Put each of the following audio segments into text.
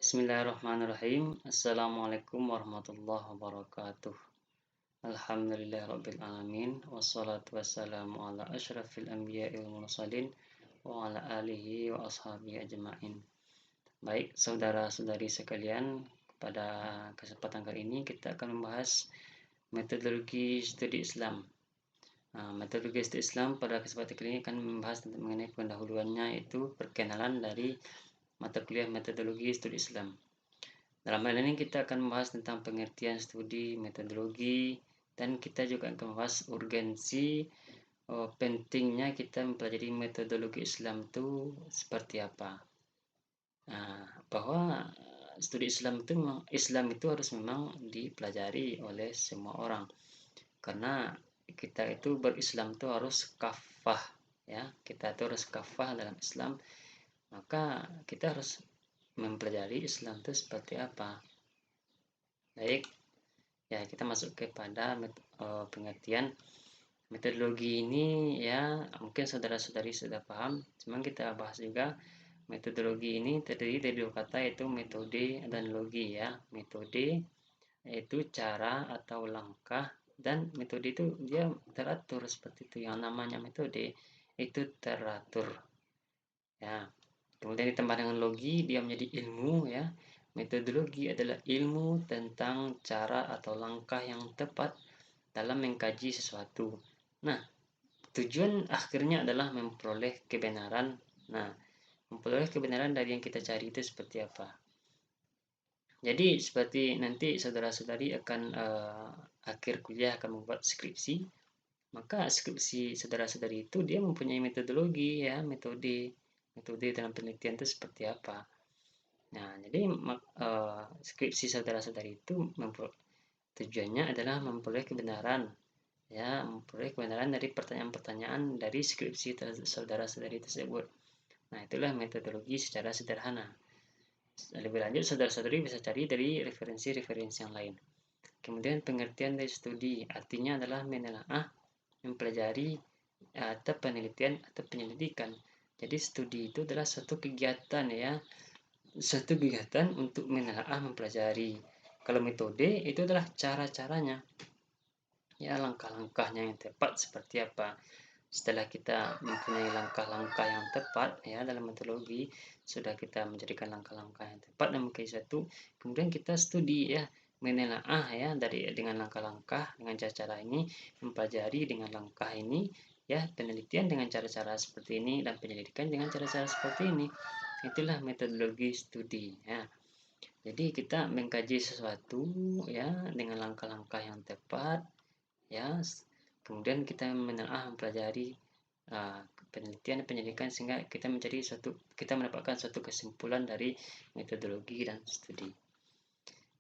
Bismillahirrahmanirrahim. Assalamualaikum warahmatullahi wabarakatuh. Alhamdulillahirabbil alamin wassalatu wassalamu ala asyrafil anbiya'i wal mursalin wa ala alihi wa ashabihi ajmain. Baik, saudara-saudari sekalian, pada kesempatan kali ini kita akan membahas metodologi studi Islam. Metodologi studi Islam pada kesempatan kali ini akan membahas mengenai pendahuluannya, yaitu perkenalan dari mata kuliah metodologi studi Islam. Dalam hal ini kita akan membahas tentang pengertian studi, metodologi, dan kita juga akan membahas urgensi pentingnya kita mempelajari metodologi Islam itu seperti apa. Bahwa studi Islam itu harus memang dipelajari oleh semua orang, karena kita itu berislam itu harus kafah, ya. Kita itu harus kafah dalam Islam, maka kita harus mempelajari Islam itu seperti apa. Baik, ya kita masuk kepada pengertian metodologi ini. Ya, mungkin saudara-saudari sudah paham, cuman kita bahas juga. Metodologi ini terdiri dari dua kata, yaitu metode dan logi, ya. Metode yaitu cara atau langkah, dan metode itu dia teratur seperti itu. Yang namanya metode itu teratur, ya. Kemudian ditambah dengan logi, dia menjadi ilmu, ya. Metodologi adalah ilmu tentang cara atau langkah yang tepat dalam mengkaji sesuatu. Nah, tujuan akhirnya adalah memperoleh kebenaran. Nah, memperoleh kebenaran dari yang kita cari itu seperti apa. Jadi seperti nanti saudara-saudari akan akhir kuliah akan membuat skripsi, maka skripsi saudara-saudari itu dia mempunyai metodologi, ya, metode dalam penelitian itu seperti apa. Nah, jadi skripsi saudara-saudari itu tujuannya adalah memperoleh kebenaran, ya, memperoleh kebenaran dari pertanyaan-pertanyaan dari skripsi saudara-saudari tersebut. Nah, itulah metodologi secara sederhana. Lebih lanjut, saudara-saudari bisa cari dari referensi-referensi yang lain. Kemudian pengertian dari studi, artinya adalah menelaah, mempelajari, atau penelitian atau penyelidikan. Jadi studi itu adalah suatu kegiatan, ya, suatu kegiatan untuk menelaah, mempelajari. Kalau metode itu adalah cara-caranya, ya, langkah-langkahnya yang tepat seperti apa. Setelah kita mempunyai langkah-langkah yang tepat, ya, dalam metodologi, sudah kita menjadikan langkah-langkah yang tepat dan mengkaji satu, kemudian kita studi, ya, menelaah, ya, dengan langkah-langkah, dengan cara-cara ini, mempelajari dengan langkah ini, ya, penelitian dengan cara-cara seperti ini, dan penyelidikan dengan cara-cara seperti ini. Itulah metodologi studi, ya. Jadi kita mengkaji sesuatu, ya, dengan langkah-langkah yang tepat, ya. Kemudian kita menelaah, mempelajari penelitian dan penyelidikan sehingga kita mendapatkan suatu kesimpulan dari metodologi dan studi.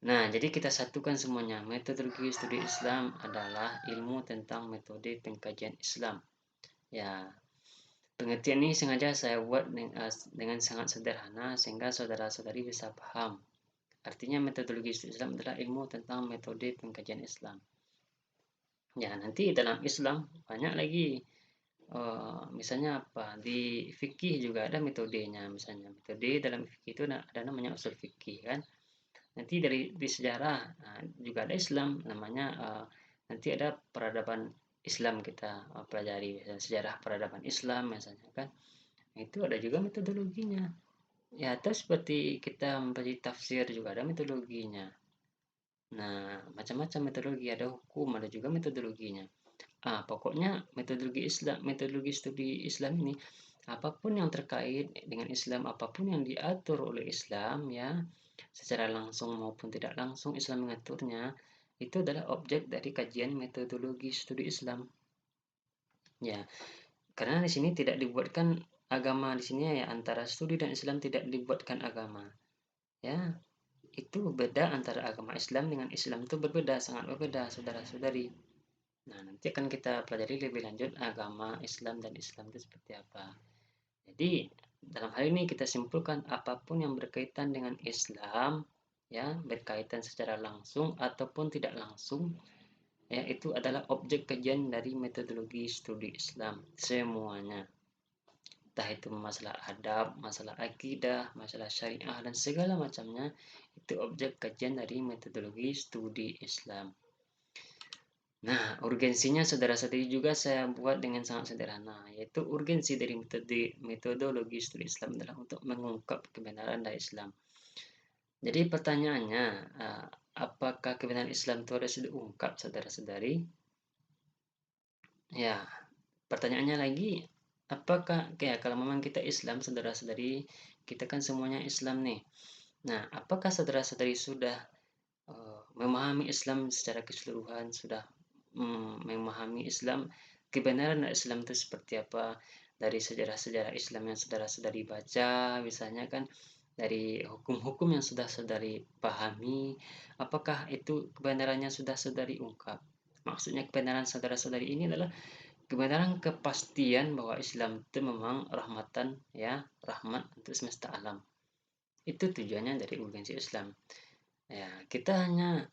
Nah, jadi kita satukan semuanya. Metodologi studi Islam adalah ilmu tentang metode pengkajian Islam. Ya, pengertian ini sengaja saya buat dengan sangat sederhana sehingga saudara-saudari bisa paham. Artinya metodologi studi Islam adalah ilmu tentang metode pengkajian Islam. Ya, nanti dalam Islam banyak lagi. Misalnya apa, di fikih juga ada metodenya. Misalnya metode dalam fikih itu ada namanya usul fikih, kan. Nanti di sejarah juga ada Islam, namanya nanti ada peradaban Islam, kita pelajari misalnya sejarah peradaban Islam misalnya, kan. Itu ada juga metodologinya, ya. Atau seperti kita mempelajari tafsir juga ada metodologinya. Nah, macam-macam metodologi, ada hukum, ada juga metodologinya. Pokoknya metodologi studi Islam ini, apapun yang terkait dengan Islam, apapun yang diatur oleh Islam, ya, secara langsung maupun tidak langsung Islam mengaturnya, itu adalah objek dari kajian metodologi studi Islam. Ya, karena di sini tidak dibuatkan agama di sini, ya, antara studi dan Islam tidak dibuatkan agama. Ya, itu beda antara agama Islam dengan Islam, itu berbeda, sangat berbeda, saudara-saudari. Nah, nanti akan kita pelajari lebih lanjut agama Islam dan Islam itu seperti apa. Jadi, dalam hal ini kita simpulkan apapun yang berkaitan dengan Islam, ya, berkaitan secara langsung ataupun tidak langsung, ya, itu adalah objek kajian dari metodologi studi Islam semuanya. entah itu masalah adab, masalah akidah, masalah syariah, dan segala macamnya, itu objek kajian dari metodologi studi Islam. Nah, urgensinya saudara-saudari juga saya buat dengan sangat sederhana, yaitu urgensi dari metodologi studi Islam adalah untuk mengungkap kebenaran dari Islam. Jadi pertanyaannya, apakah kebenaran Islam itu harus diungkap, saudara-saudari? Ya, pertanyaannya lagi, apakah ya kalau memang kita Islam, saudara-saudari, kita kan semuanya Islam nih. Nah, apakah saudara-saudari sudah memahami Islam secara keseluruhan, sudah memahami Islam, kebenaran Islam itu seperti apa, dari sejarah-sejarah Islam yang saudara-saudari baca, misalnya kan dari hukum-hukum yang sudah saudari pahami, apakah itu kebenarannya sudah saudari ungkap? Maksudnya kebenaran saudara-saudari ini adalah kebenaran kepastian bahwa Islam itu memang rahmatan, ya, rahmat untuk semesta alam. Itu tujuannya dari urgensi Islam. Ya, kita hanya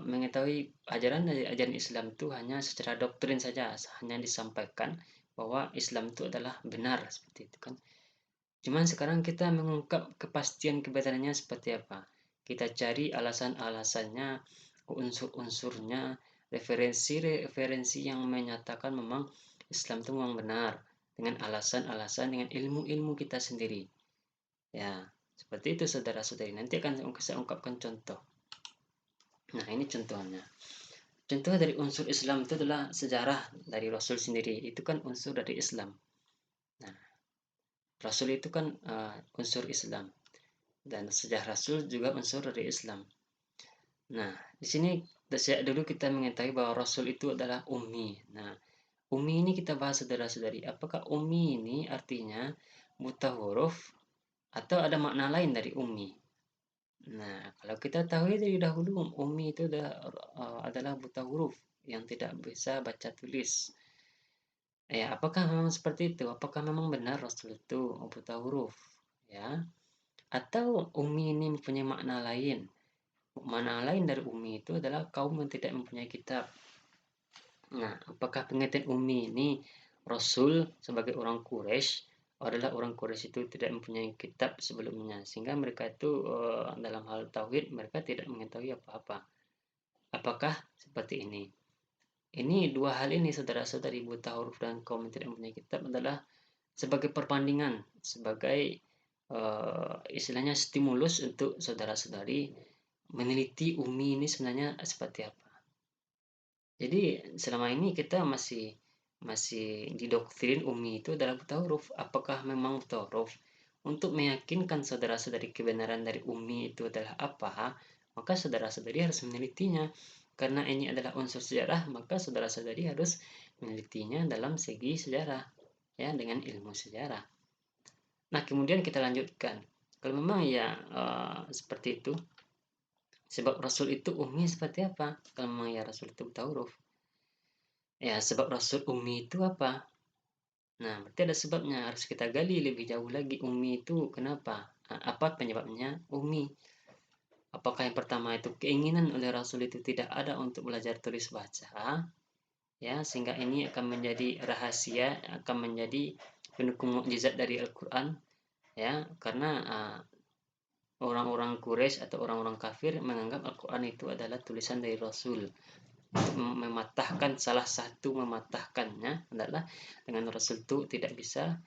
mengetahui ajaran dari ajaran Islam itu hanya secara doktrin saja, hanya disampaikan bahwa Islam itu adalah benar, seperti itu kan. Cuman sekarang kita mengungkap kepastian kebenarannya seperti apa. Kita cari alasan-alasannya, unsur-unsurnya, referensi-referensi yang menyatakan memang Islam itu memang benar, dengan alasan-alasan, dengan ilmu-ilmu kita sendiri. Ya, seperti itu saudara-saudari. Nanti akan saya ungkapkan contoh. Nah, ini contohnya. Contoh dari unsur Islam itu adalah sejarah dari Rasul sendiri. Itu kan unsur dari Islam. Nah, Rasul itu kan unsur Islam. Dan sejarah Rasul juga unsur dari Islam. Nah, di sini sejak dulu kita mengetahui bahwa Rasul itu adalah ummi. Nah, ummi ini kita bahas saudara-saudari. Apakah ummi ini artinya buta huruf atau ada makna lain dari ummi? Nah, kalau kita tahu dari dahulu, ummi itu adalah buta huruf yang tidak bisa baca tulis. Ya, apakah memang seperti itu? Apakah memang benar Rasul itu buta huruf? Ya, atau ummi ini mempunyai makna lain? Makna lain dari ummi itu adalah kaum yang tidak mempunyai kitab. Nah, apakah pengertian ummi ini Rasul sebagai orang Quraisy adalah orang Quraisy itu tidak mempunyai kitab sebelumnya, sehingga mereka itu dalam hal tauhid mereka tidak mengetahui apa-apa. Apakah seperti ini? Ini dua hal ini saudara-saudari, buta huruf dan kaum yang tidak mempunyai kitab adalah sebagai perbandingan, sebagai istilahnya stimulus untuk saudara-saudari meneliti ummi ini sebenarnya seperti apa. Jadi selama ini kita masih didoktrin ummi itu adalah buta huruf. Apakah memang buta huruf? Untuk meyakinkan saudara-saudari kebenaran dari ummi itu adalah apa, maka saudara-saudari harus menelitinya. Karena ini adalah unsur sejarah, maka saudara-saudari harus menelitinya dalam segi sejarah, ya, dengan ilmu sejarah. Nah, kemudian kita lanjutkan. Kalau memang ya seperti itu, sebab Rasul itu ummi seperti apa? Kalau memang ya Rasul itu buta huruf. Ya, sebab Rasul ummi itu apa? Nah, berarti ada sebabnya. Harus kita gali lebih jauh lagi. Ummi itu kenapa? Apa penyebabnya ummi? Apakah yang pertama itu keinginan oleh Rasul itu tidak ada untuk belajar tulis baca? Ya, sehingga ini akan menjadi rahasia, akan menjadi pendukung mukjizat dari Al-Quran. Ya, karena orang-orang Quraisy atau orang-orang kafir menganggap Al-Quran itu adalah tulisan dari Rasul. Mematahkan salah satu mematahkannya adalah dengan Rasul itu tidak bisa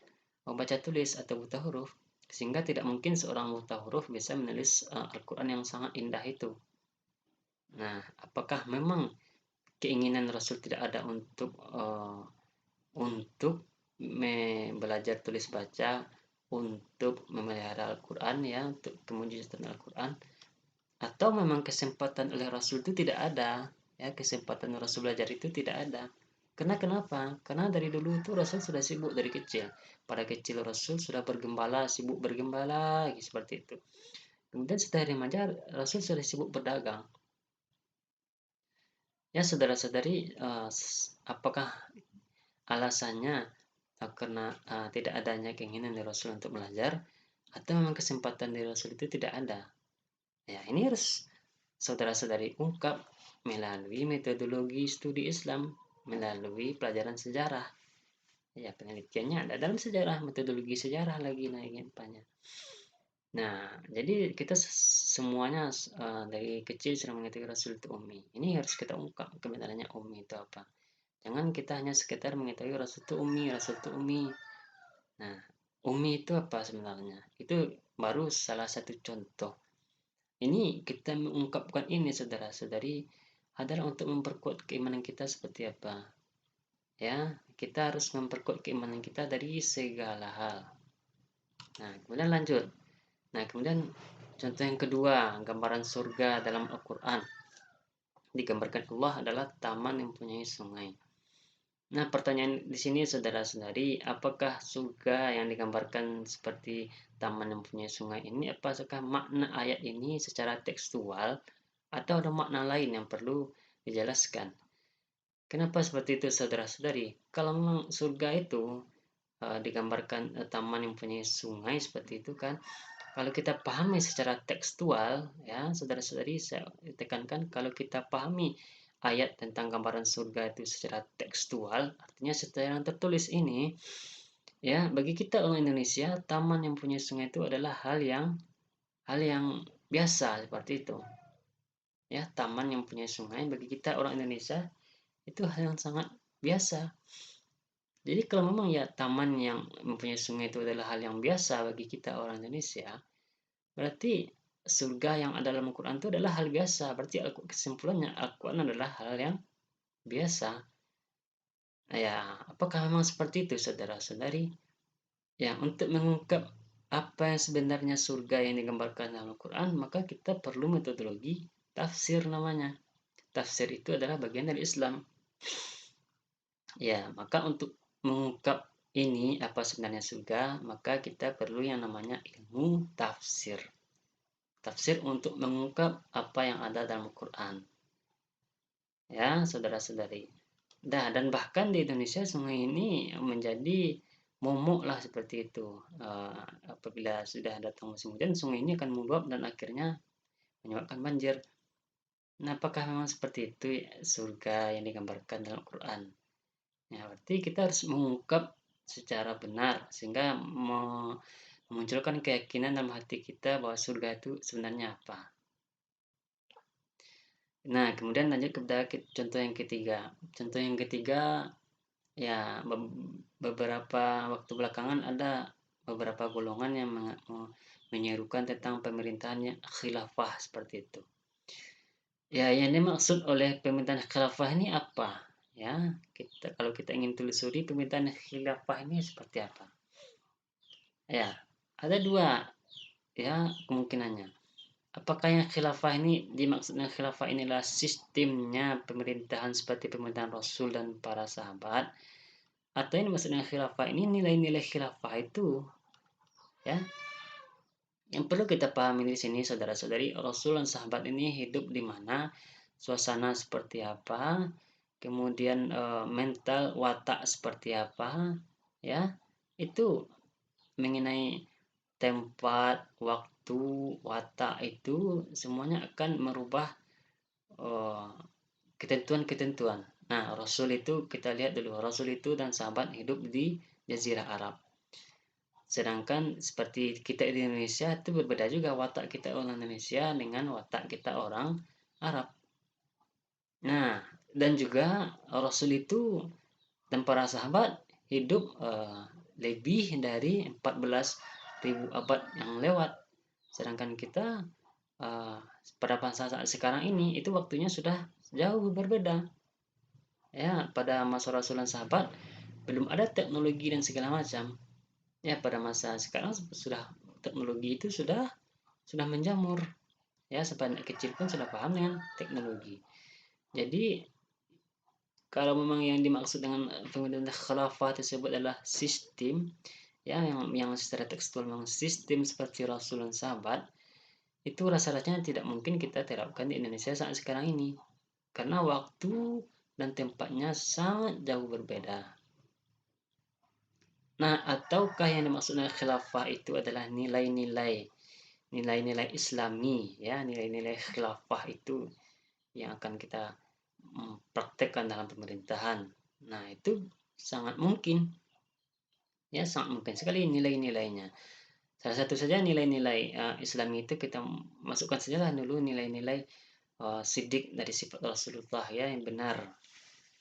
membaca tulis atau buta huruf, sehingga tidak mungkin seorang buta huruf bisa menulis Al-Quran yang sangat indah itu. Nah, apakah memang keinginan Rasul tidak ada untuk belajar tulis baca, untuk memelihara Al-Quran, ya, untuk kemujizatan Al-Quran, atau memang kesempatan oleh Rasul itu tidak ada, ya, kesempatan Rasul belajar itu tidak ada. Karena kenapa? Karena dari dulu itu Rasul sudah sibuk dari kecil. Pada kecil Rasul sudah bergembala, sibuk bergembala, seperti itu. Kemudian setelah remaja Rasul sudah sibuk berdagang. Ya, saudara-saudari, apakah alasannya karena tidak adanya keinginan dari Rasul untuk belajar, atau memang kesempatan dari Rasul itu tidak ada? Ya, ini harus saudara-saudari ungkap melalui metodologi studi Islam, melalui pelajaran sejarah. Ya, penelitiannya ada dalam sejarah, metodologi sejarah lagi naiknya. Nah, jadi kita semuanya dari kecil sudah mengetahui Rasul itu ummi. Ini harus kita ungkap kebenarannya ummi itu apa. Jangan kita hanya sekedar mengetahui Rasul itu ummi, Rasul itu ummi. Nah, ummi itu apa sebenarnya? Itu baru salah satu contoh. Ini kita mengungkapkan ini saudara-saudari adalah untuk memperkuat keimanan kita seperti apa. Ya, kita harus memperkuat keimanan kita dari segala hal. Nah, kemudian lanjut. Nah, kemudian contoh yang kedua, gambaran surga dalam Al-Quran. Digambarkan Allah adalah taman yang mempunyai sungai. Nah, pertanyaan di sini saudara-saudari, apakah surga yang digambarkan seperti taman yang mempunyai sungai ini, apakah makna ayat ini secara tekstual atau ada makna lain yang perlu dijelaskan? Kenapa seperti itu saudara-saudari? Kalau memang surga itu digambarkan taman yang mempunyai sungai seperti itu kan, kalau kita pahami secara tekstual, ya, saudara-saudari, saya tekankan kalau kita pahami ayat tentang gambaran surga itu secara tekstual, artinya secara yang tertulis ini, ya, bagi kita orang Indonesia, taman yang punya sungai itu adalah hal yang biasa seperti itu. Ya, taman yang punya sungai bagi kita orang Indonesia itu hal yang sangat biasa. Jadi kalau memang ya taman yang mempunyai sungai itu adalah hal yang biasa bagi kita orang Indonesia, berarti surga yang ada dalam Al-Quran itu adalah hal biasa. Berarti kesimpulannya Al-Quran adalah hal yang biasa. Ya, apakah memang seperti itu saudara-saudari? Ya, untuk mengungkap apa yang sebenarnya surga yang digambarkan dalam Al-Quran, maka kita perlu metodologi tafsir namanya. Tafsir itu adalah bagian dari Islam. Ya, maka untuk mengungkap ini apa sebenarnya surga, maka kita perlu yang namanya ilmu tafsir. Tafsir untuk mengungkap apa yang ada dalam Al-Quran. Ya, saudara-saudari. Dan bahkan di Indonesia sungai ini menjadi momok lah seperti itu. Apabila sudah datang musim hujan, sungai ini akan meluap dan akhirnya menyebabkan banjir. Nah, apakah memang seperti itu ya, surga yang digambarkan dalam Al-Quran? Ya, berarti kita harus mengungkap secara benar sehingga memunculkan keyakinan dalam hati kita bahwa surga itu sebenarnya apa. Nah, kemudian lanjut kepada contoh yang ketiga. Contoh yang ketiga, ya beberapa waktu belakangan ada beberapa golongan yang menyerukan tentang pemerintahannya khilafah seperti itu. Ya, yang dimaksud oleh pemerintahan khilafah ini apa? Ya, kalau kita ingin telusuri pemerintahan khilafah ini seperti apa? Ya, ada dua ya kemungkinannya. Apakah yang khilafah ini dimaksudnya khilafah inilah sistemnya pemerintahan seperti pemerintahan Rasul dan para sahabat, atau yang maksudnya khilafah ini nilai-nilai khilafah itu ya yang perlu kita pahami di sini saudara-saudari, Rasul dan sahabat ini hidup di mana, suasana seperti apa, kemudian mental watak seperti apa, ya itu mengenai tempat, waktu, watak itu semuanya akan merubah uh, ketentuan-ketentuan. Nah, Rasul itu kita lihat dulu, Rasul itu dan sahabat hidup di Jazirah Arab. Sedangkan seperti kita di Indonesia itu berbeda juga watak kita orang Indonesia dengan watak kita orang Arab. Nah, dan juga Rasul itu dan para sahabat hidup lebih dari 14.000 abad yang lewat. Sedangkan kita uh, pada masa saat sekarang ini itu waktunya sudah jauh berbeda. Ya, pada masa Rasul dan sahabat belum ada teknologi dan segala macam. Ya, pada masa sekarang sudah teknologi itu sudah menjamur. Ya, sampai anak kecil pun sudah paham dengan teknologi. Jadi kalau memang yang dimaksud dengan pemerintahan khilafah tersebut adalah sistem ya yang secara tekstual memang sistem seperti Rasul dan sahabat, itu rasa-rasanya tidak mungkin kita terapkan di Indonesia saat sekarang ini karena waktu dan tempatnya sangat jauh berbeda. Nah, ataukah yang dimaksud dengan khilafah itu adalah nilai-nilai Islami ya, nilai-nilai khilafah itu yang akan kita praktekkan dalam pemerintahan. Nah, itu sangat mungkin Ya, sangat mungkin sekali nilai-nilainya. Salah satu saja nilai-nilai, Islam itu kita masukkan sajalah dulu nilai-nilai, shiqq dari sifat Rasulullah ya, yang benar.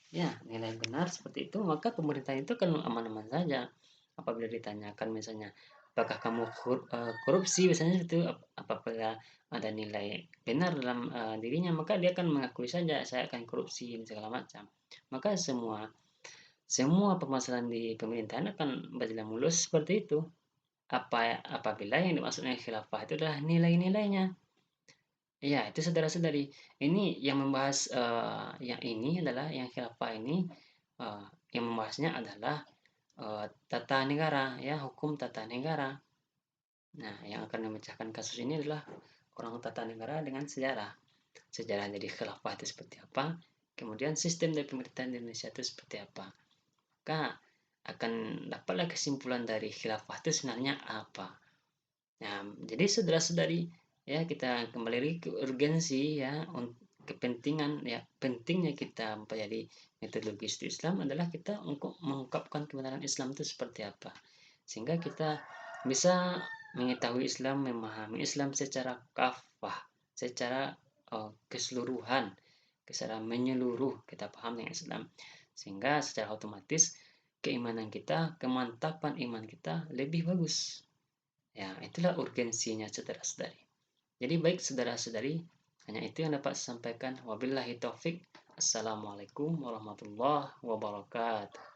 Ya, nilai benar seperti itu, maka pemerintah itu akan aman-aman saja. Apabila ditanyakan misalnya, apakah kamu korupsi misalnya itu, apabila ada nilai benar dalam, dirinya, maka dia akan mengakui saja, "Saya akan korupsi," dan segala macam. Maka semua semua permasalahan di pemerintahan akan berjalan mulus seperti itu. Apabila yang dimaksud dengan khilafah itu adalah nilai-nilainya. Iya, itu saudara-saudari. Ini yang membahas, yang ini adalah yang khilafah ini, eee, yang membahasnya adalah, tata negara ya, hukum tata negara. Nah, yang akan memecahkan kasus ini adalah orang tata negara dengan sejarah. Sejarah dari khilafah itu seperti apa, kemudian sistem dari pemerintahan di Indonesia itu seperti apa. Maka akan dapatlah kesimpulan dari khilafah itu sebenarnya apa. Nah, jadi saudara-saudari, ya kita kembali lagi ke urgensi ya, kepentingan ya, pentingnya kita mempelajari metodologi studi Islam adalah kita untuk mengungkapkan kebenaran Islam itu seperti apa. Sehingga kita bisa mengetahui Islam, memahami Islam secara kafah, secara keseluruhan, secara menyeluruh kita paham dengan Islam. Sehingga secara otomatis keimanan kita, kemantapan iman kita lebih bagus. Ya, itulah urgensinya saudara-saudari. Jadi baik saudara-saudari, hanya itu yang dapat saya sampaikan. Wabillahi taufik. Assalamualaikum warahmatullahi wabarakatuh.